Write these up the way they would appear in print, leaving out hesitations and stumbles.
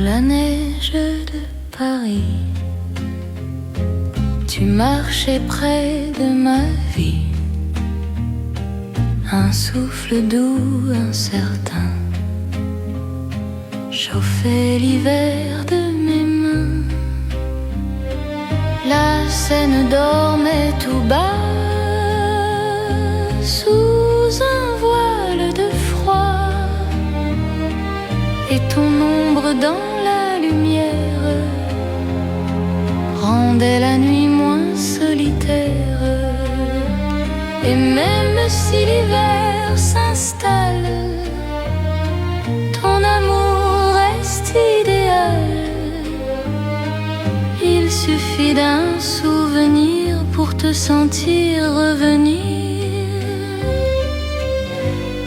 la neige de Paris, tu marchais près de ma vie, un souffle doux, incertain, chauffait l'hiver de mes mains. La Seine dormait tout bas, sous un voile de froid, et ton ombre dans la lumière rendait la nuit moins solitaire. Et même si l'hiver s'installe, ton amour reste idéal. Il suffit d'un souvenir pour te sentir revenir.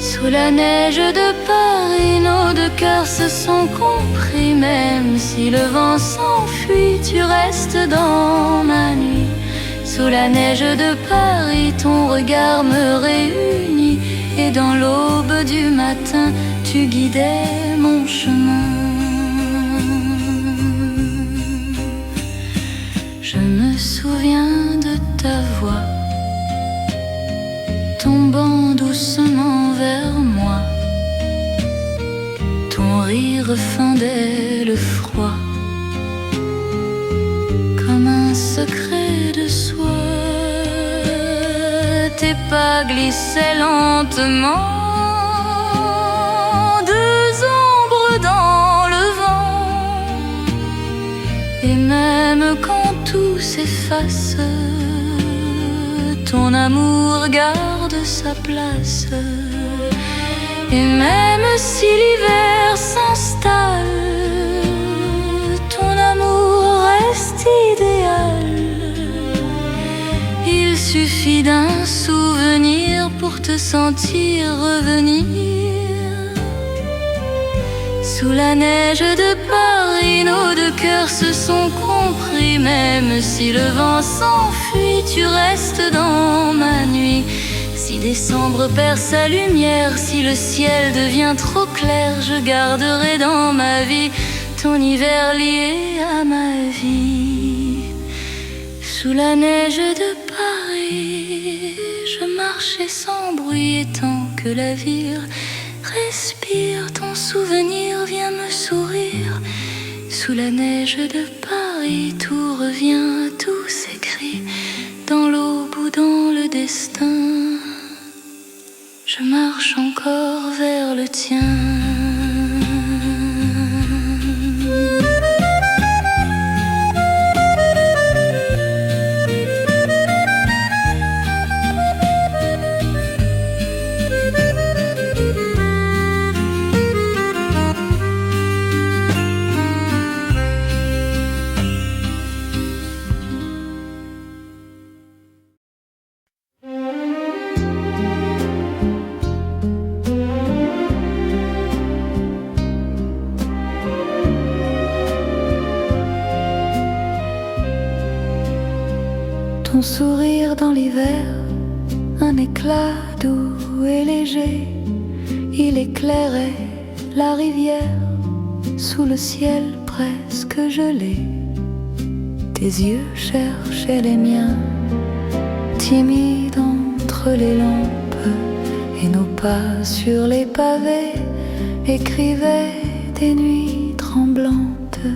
Sous la neige de Paris, nos deux cœurs se sont compris. Même si le vent s'enfuit, tu restes dans ma nuit. Sous la neige de Paris, ton regard me réunit, et dans l'aube du matin, tu guidais mon chemin. Je me souviens de ta voix tombant doucement vers moi. Ton rire fendait le froid comme un secret de soi. Tes pas glissaient lentement, deux ombres dans le vent. Et même quand tout s'efface, ton amour garde sa place. Et même si l'hiver s'installe, ton amour reste idéal. Il suffit d'un souvenir pour te sentir revenir. Sous la neige de Paris, nos deux cœurs se sont compris. Même si le vent s'enfuit, tu restes dans ma nuit. Si décembre perd sa lumière, si le ciel devient trop clair, je garderai dans ma vie ton hiver lié à ma vie. Sous la neige de Paris, je marchais sans bruit, et tant que la ville respire, ton souvenir vient me sourire. Sous la neige de Paris, tout revient, tout s'écrit, dans l'aube ou dans le destin. Je marche encore vers le tien. Ton sourire dans l'hiver, un éclat doux et léger, il éclairait la rivière sous le ciel presque gelé. Tes yeux cherchaient les miens, timides entre les lampes, et nos pas sur les pavés écrivaient des nuits tremblantes.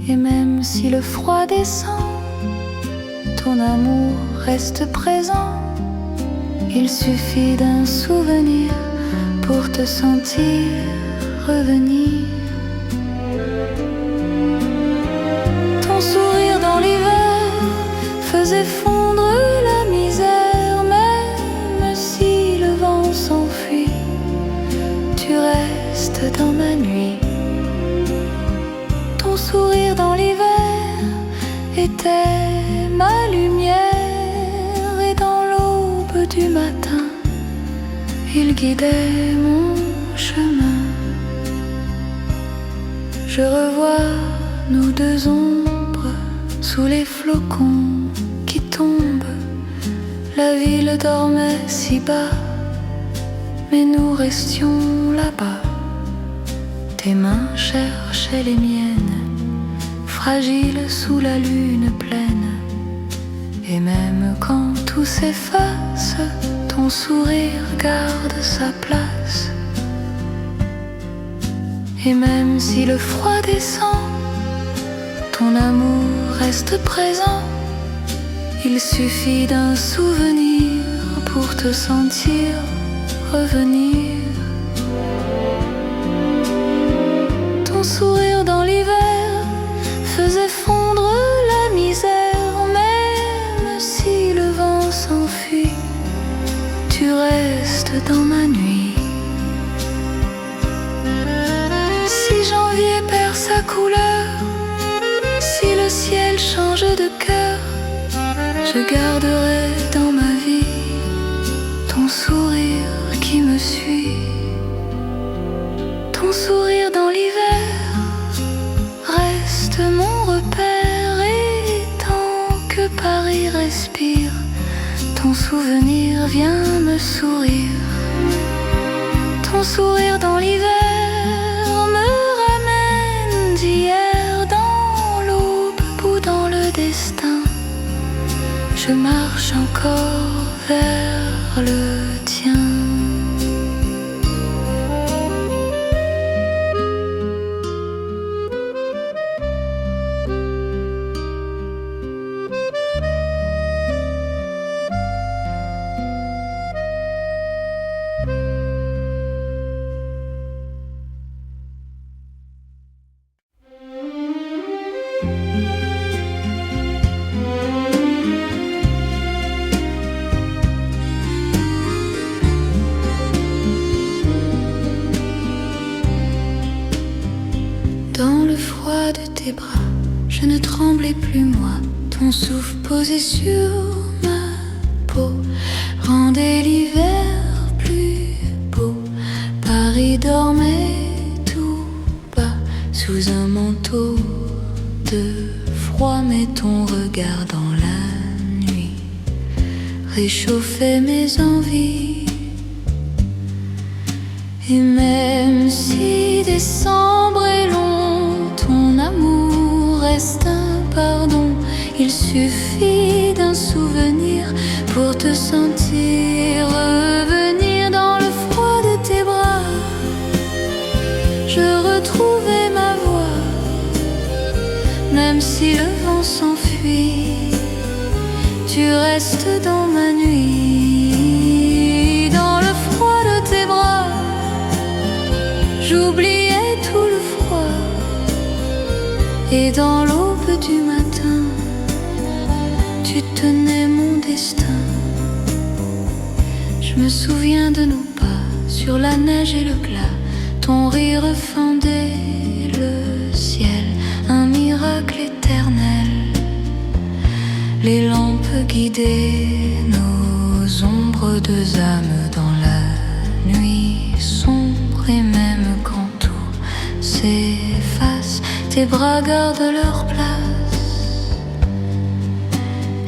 Et même si le froid descend, ton amour reste présent. Il suffit d'un souvenir pour te sentir revenir. Ton sourire dans l'hiver faisait fondre la misère. Même si le vent s'enfuit, tu restes dans ma nuit. Ton sourire dans l'hiver était ma lumière, et dans l'aube du matin, il guidait mon chemin. Je revois nos deux ombres sous les flocons qui tombent. La ville dormait si bas, mais nous restions là-bas. tes mains cherchaient les miennes, fragiles sous la lune pleine. Et même quand tout s'efface, ton sourire garde sa place. Et même si le froid descend, ton amour reste présent. Il suffit d'un souvenir pour te sentir revenir. Ton sourire dans l'hiver faisait fondre la misère. Même si le vent s'enfuit, tu restes dans ma nuit. Si janvier perd sa couleur, si le ciel change de cœur, je garderai dans ma vie ton sourire qui me suit. Ton sourire dans l'hiver reste mon repère. Et tant que Paris respire, ton souvenir vient me sourire. Ton sourire dans l'hiver me ramène d'hier, dans l'aube ou dans le destin. Je marche encore vers le tien. Dans le froid de tes bras, je ne tremblais plus moi. Ton souffle posé sur ma peau rendait l'hiver plus beau. Paris dormait tout bas sous un manteau de froid, mais ton regard dans la nuit réchauffait mes envies. Et même si décembre est long, ton amour reste un pardon. Il suffit d'un souvenir pour te sentir revenir. Dans le froid de tes bras, je retrouvais ma voix. Même si le vent s'enfuit, tu restes dans ma nuit. Dans le froid de tes bras, j'oubliais tout le froid. Et dans l'aube du matin, tu tenais mon destin. Je me souviens de nos pas sur la neige et le glas. Ton rire fendait le ciel, un miracle éternel. Les lampes guidaient nos ombres, deux âmes dans la nuit sombre. Et même quand tout s'efface, tes bras gardent leur place.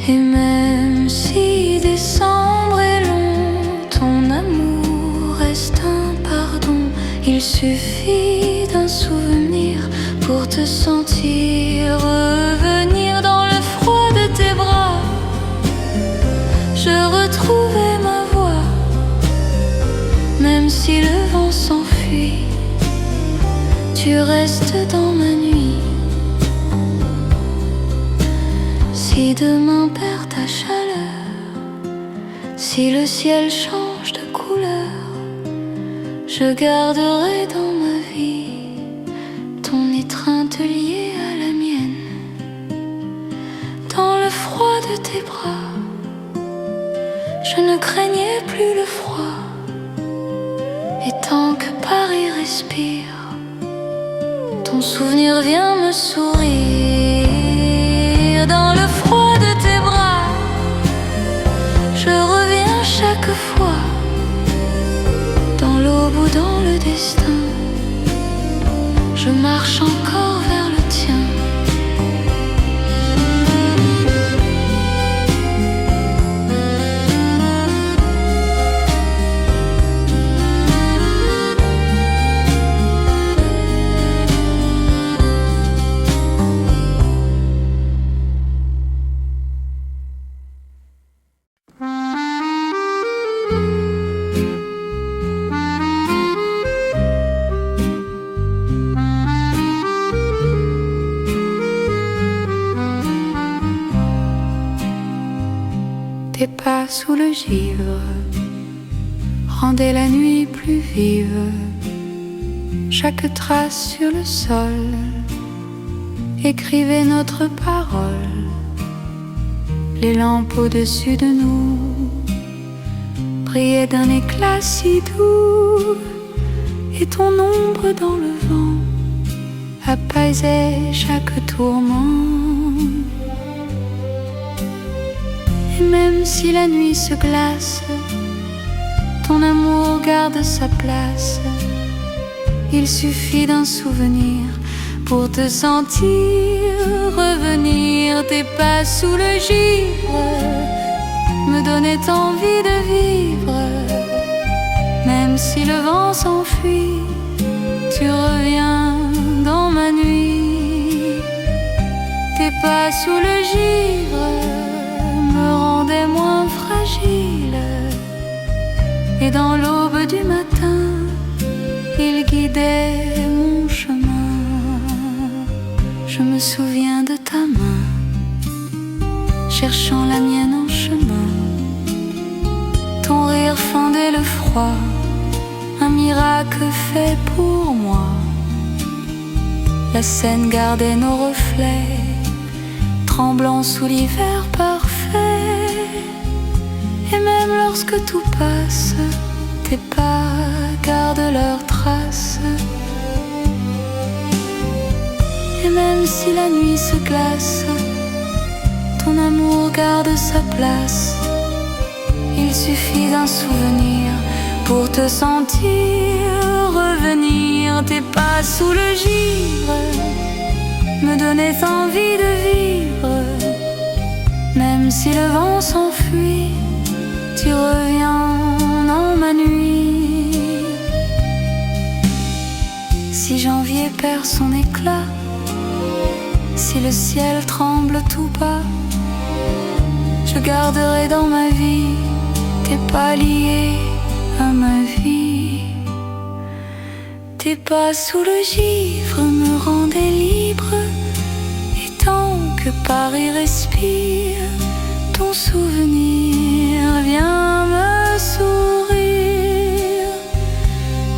Et même si décembre est long, ton amour reste un pardon. Il suffit d'un souvenir pour te sentir revenir. Dans le froid de tes bras, je retrouvais ma voix. Même si le vent s'enfuit, tu restes dans ma nuit. Si demain perd ta chaleur, si le ciel change de couleur, je garderai dans ma vie ton étreinte liée à la mienne. Dans le froid de tes bras, je ne craignais plus le froid. Et tant que Paris respire, ton souvenir vient me sourire. Dans le froid de tes bras, je reviens chaque fois. Dans l'aube ou dans le destin, je marche encore vers le tien. sous le givre, rendait la nuit plus vive. Chaque trace sur le sol écrivait notre parole. Les lampes au-dessus de nous brillaient d'un éclat si doux, et ton ombre dans le vent apaisait chaque tourment. Et même si la nuit se glace, ton amour garde sa place. Il suffit d'un souvenir pour te sentir revenir. Tes pas sous le givre me donnaient envie de vivre. Même si le vent s'enfuit, tu reviens dans ma nuit. Tes pas sous le givre me rendaient moins fragile, et dans l'aube du matin, il guidait mon chemin. Je me souviens de ta main, cherchant la mienne en chemin. Ton rire fendait le froid, un miracle fait pour moi. La Seine gardait nos reflets, tremblant sous l'hiver parfait. Et même lorsque tout passe, tes pas gardent leurs traces. Et même si la nuit se glace, ton amour garde sa place. Il suffit d'un souvenir pour te sentir revenir. Tes pas sous le givre me donnaient envie de vivre. Même si le vent s'enfuit, tu reviens dans ma nuit. Si janvier perd son éclat, si le ciel tremble tout bas, je garderai dans ma vie tes pas liés à ma vie. Tes pas sous le givre me rendaient libre, et tant que Paris respire, ton souvenir vient me sourire.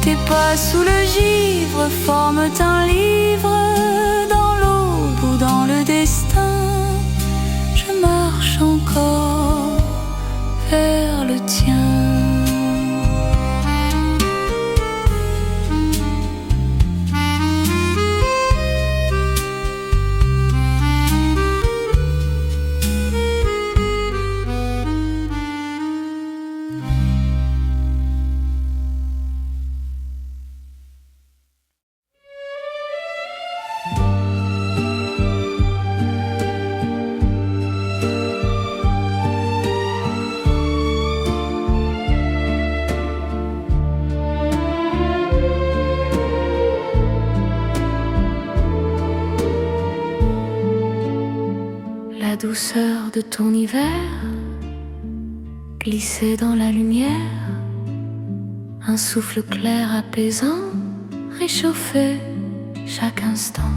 Tes pas sous le givre forment un livre, dans l'aube ou dans le destin. Je marche encore vers le tien. La douceur de ton hiver glissait dans la lumière. Un souffle clair apaisant réchauffait chaque instant.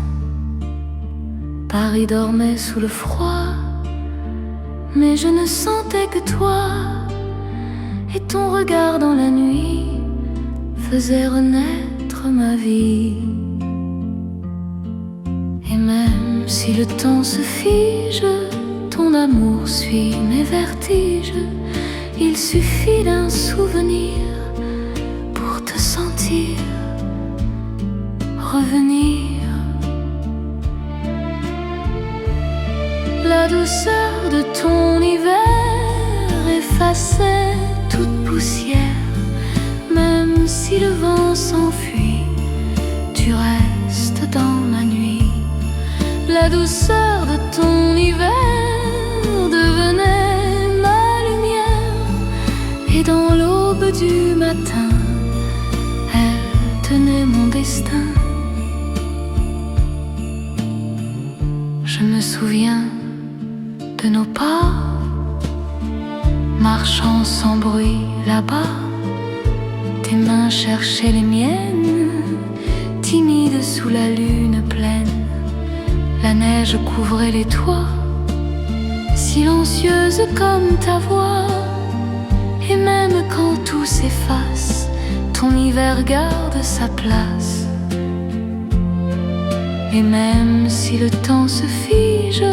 Paris dormait sous le froid, mais je ne sentais que toi. Et ton regard dans la nuit faisait renaître ma vie. Et même si le temps se fige, ton amour suit mes vertiges. Il suffit d'un souvenir pour te sentir revenir. La douceur de ton hiver effaçait toute poussière. Même si le vent s'enfuit, tu restes dans ma nuit. La douceur de ton hiver devenait ma lumière, et dans l'aube du matin, elle tenait mon destin. Je me souviens de nos pas, marchant sans bruit là-bas. Tes mains cherchaient les miennes, timides sous la lune pleine. La neige couvrait les toits, silencieuse comme ta voix. Et même quand tout s'efface, ton hiver garde sa place. Et même si le temps se fige,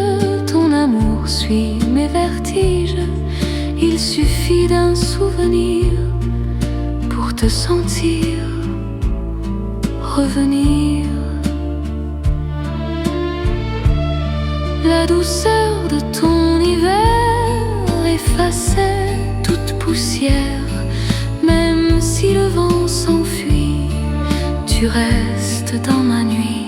ton amour suit mes vertiges. Il suffit d'un souvenir pour te sentir revenir. La douceur de ton hiver effaçait toute poussière. Même si le vent s'enfuit, tu restes dans ma nuit.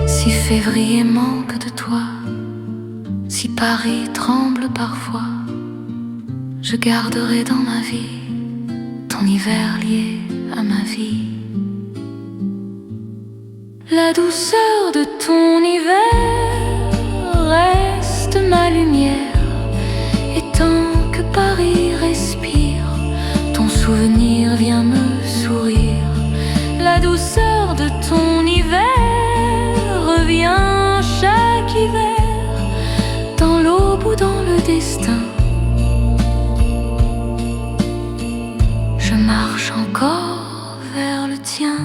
Si février manque de toi, si Paris tremble parfois, je garderai dans ma vie ton hiver lié à ma vie. La douceur de ton hiver reste ma lumière. Et tant que Paris respire, ton souvenir vient me sourire. La douceur de ton hiver revient chaque hiver, dans l'aube ou dans le destin. Je marche encore vers le tien.